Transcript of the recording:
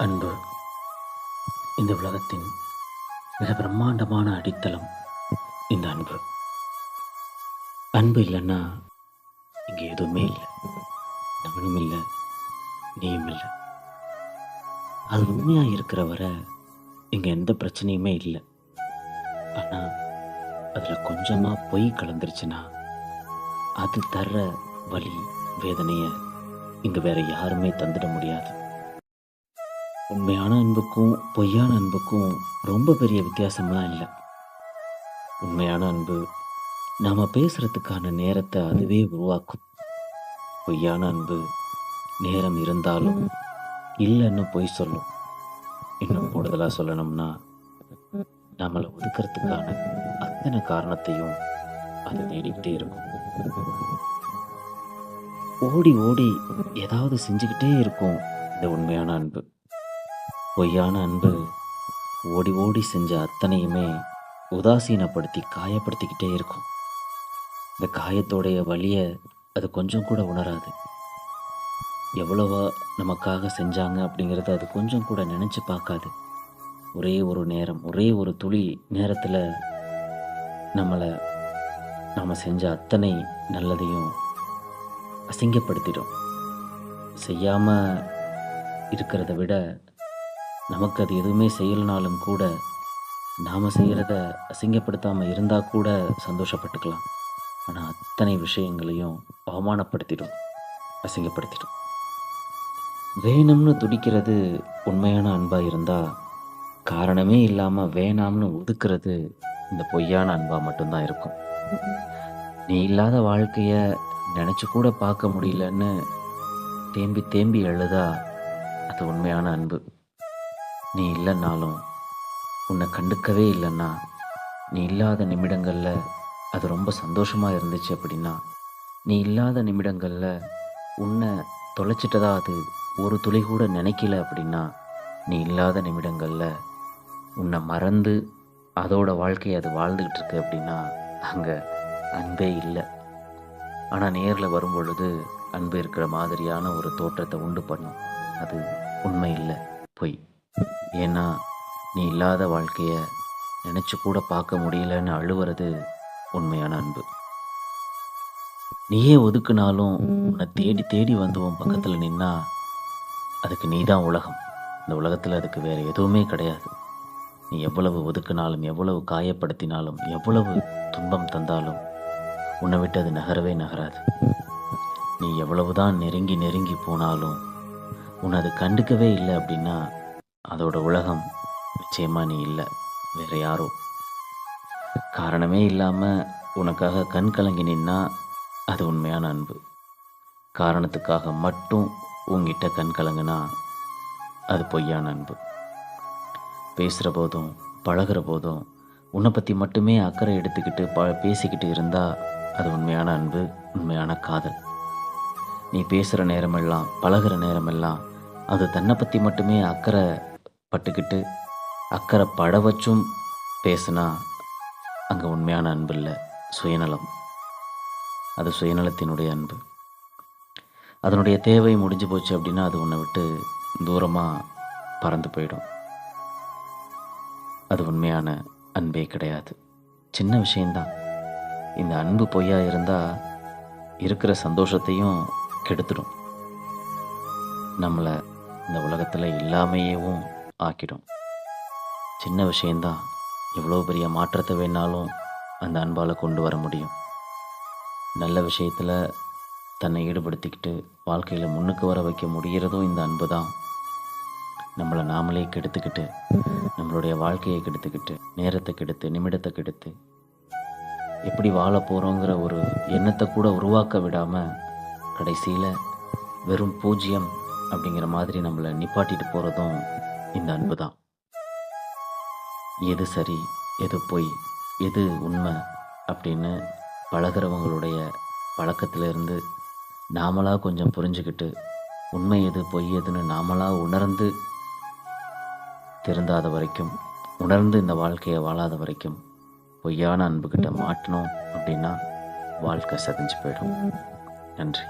அன்பு இந்த உலகத்தின் மிக பிரம்மாண்டமான அடித்தளம். இந்த அன்பு அன்பு இல்லைன்னா இங்கே எதுவுமே இல்லை. நானும் இல்லை, நீயும் இல்லை. அது உண்மையாக இருக்கிற வரை இங்கே எந்த பிரச்சனையுமே இல்லை. ஆனால் அதில் கொஞ்சமாக பொய் கலந்துருச்சுன்னா அது தர்ற வலி, வேதனையை இங்கே வேற யாருமே தந்துட முடியாது. உண்மையான அன்புக்கும் பொய்யான அன்புக்கும் ரொம்ப பெரிய வித்தியாசம்லாம் இல்லை. உண்மையான அன்பு நாம் பேசுகிறதுக்கான நேரத்தை அதுவே உருவாக்கும். பொய்யான அன்பு நேரம் இருந்தாலும் இல்லைன்னு பொய் சொல்லும். இன்னும் கூடுதலாக சொல்லணும்னா நம்மளை ஒதுக்கிறதுக்கான அத்தனை காரணத்தையும் அது தேடிக்கிட்டே இருக்கும். ஓடி ஓடி ஏதாவது செஞ்சுக்கிட்டே இருக்கும் இந்த உண்மையான அன்பு. பொய்யான அன்பு ஓடி ஓடி செஞ்ச அத்தனையுமே உதாசீனப்படுத்தி காயப்படுத்திக்கிட்டே இருக்கும். இந்த காயத்தோடைய வலியை அது கொஞ்சம் கூட உணராது. எவ்வளவா நமக்காக செஞ்சாங்க அப்படிங்கிறத அது கொஞ்சம் கூட நினச்சி பார்க்காது. ஒரே ஒரு நேரம், ஒரே ஒரு துளி நேரத்தில் நாம் செஞ்ச அத்தனை நல்லதையும் அசிங்கப்படுத்திடும். செய்யாமல் இருக்கிறத விட நமக்கு அது எதுவுமே செய்யலைனாலும் கூட நாம் செய்கிறத அசிங்கப்படுத்தாமல் இருந்தால் கூட சந்தோஷப்பட்டுக்கலாம். ஆனால் அத்தனை விஷயங்களையும் அவமானப்படுத்திடும், அசிங்கப்படுத்திடும். வேணும்னு துடிக்கிறது உண்மையான அன்பாக இருந்தால், காரணமே இல்லாமல் வேணாம்னு ஒதுக்கிறது இந்த பொய்யான அன்பாக மட்டும்தான் இருக்கும். நீ இல்லாத வாழ்க்கையை நினச்சி கூட பார்க்க முடியலன்னு தேம்பி தேம்பி எழுதா அது உண்மையான அன்பு. நீ இல்லைன்னாலும், உன்னை கண்டுக்கவே இல்லைன்னா, நீ இல்லாத நிமிடங்களில் அது ரொம்ப சந்தோஷமாக இருந்துச்சு அப்படின்னா, நீ இல்லாத நிமிடங்களில் உன்னை தொலைச்சிட்டதா அது ஒரு துளி கூட நினைக்கல அப்படின்னா, நீ இல்லாத நிமிடங்களில் உன்னை மறந்து அதோட வாழ்க்கையை அது வாழ்ந்துக்கிட்டு இருக்கு அப்படின்னா அங்கே அன்பே இல்லை. ஆனால் நேரில் வரும் பொழுது அன்பு இருக்கிற மாதிரியான ஒரு தோற்றத்தை உண்டு பண்ணும். அது உண்மை இல்லை, பொய். ஏன்னா நீ இல்லாத வாழ்க்கையை நினச்சி கூட பார்க்க முடியலன்னு அழுவுறது உண்மையான அன்பு. நீயே ஒதுக்குனாலும் உன்னை தேடி தேடி வந்து உன் பக்கத்தில் நின்னா அதுக்கு நீ தான் உலகம். இந்த உலகத்தில் அதுக்கு வேறு எதுவுமே கிடையாது. நீ எவ்வளவு ஒதுக்குனாலும், எவ்வளவு காயப்படுத்தினாலும், எவ்வளவு துன்பம் தந்தாலும் உன்னை விட்டு அது நகரவே நகராது. நீ எவ்வளவுதான் நெருங்கி நெருங்கி போனாலும் உன்னை அது கண்டுக்கவே இல்லை அப்படின்னா அதோட உலகம் நிச்சயமாக நீ இல்லை, வேற யாரோ. காரணமே இல்லாமல் உனக்காக கண் கலங்கி நின்னா அது உண்மையான அன்பு. காரணத்துக்காக மட்டும் உங்ககிட்ட கண் கலங்குனா அது பொய்யான அன்பு. பேசுகிற போதும் பழகிற போதும் உன்னை பற்றி மட்டுமே அக்கறை எடுத்துக்கிட்டு பேசிக்கிட்டு இருந்தால் அது உண்மையான அன்பு, உண்மையான காதல். நீ பேசுகிற நேரமெல்லாம், பழகிற நேரமெல்லாம் அது தன்னை பற்றி மட்டுமே அக்கறை பட்டுக்கிட்டு அக்கறை பட வச்சும் பேசுனா அங்கே உண்மையான அன்பு இல்லை, சுயநலம். அது சுயநலத்தினுடைய அன்பு. அதனுடைய தேவை முடிஞ்சு போச்சு அப்படின்னா அது உன்னை விட்டு தூரமாக பறந்து போயிடும். அது உண்மையான அன்பே கிடையாது. சின்ன விஷயந்தான். இந்த அன்பு பொய்யா இருந்தால் இருக்கிற சந்தோஷத்தையும் கெடுத்துடும். நம்மளை இந்த உலகத்தில் இல்லாமையேவும் ஆக்கிடும். சின்ன விஷயந்தான் எவ்வளோ பெரிய மாற்றத்தை வேணாலும் அந்த அன்பால் கொண்டு வர முடியும். நல்ல விஷயத்தில் தன்னை ஈடுபடுத்திக்கிட்டு வாழ்க்கையில் முன்னுக்கு வர வைக்க முடிகிறதும் இந்த அன்பு தான். நம்மளை நாமளே கெடுத்துக்கிட்டு, நம்மளுடைய வாழ்க்கையை கெடுத்துக்கிட்டு, நேரத்தை கெடுத்து, நிமிடத்தை கெடுத்து, எப்படி வாழ போகிறோங்கிற ஒரு எண்ணத்தை கூட உருவாக்க விடாமல் கடைசியில் வெறும் பூஜ்ஜியம் அப்படிங்கிற மாதிரி நம்மளை நிப்பாட்டிட்டு போகிறதும் இந்த அன்பு தான். எது சரி, எது பொய், எது உண்மை அப்படின்னு பழகிறவங்களுடைய பழக்கத்திலிருந்து நாமளாக கொஞ்சம் புரிஞ்சுக்கிட்டு, உண்மை எது பொய் எதுன்னு நாமளாக உணர்ந்து திருந்தாத வரைக்கும், உணர்ந்து இந்த வாழ்க்கையை வாழாத வரைக்கும் பொய்யான அன்புக்கிட்ட மாட்டினோம் அப்படின்னா வாழ்க்கை சதைஞ்சு போயிடும். நன்றி.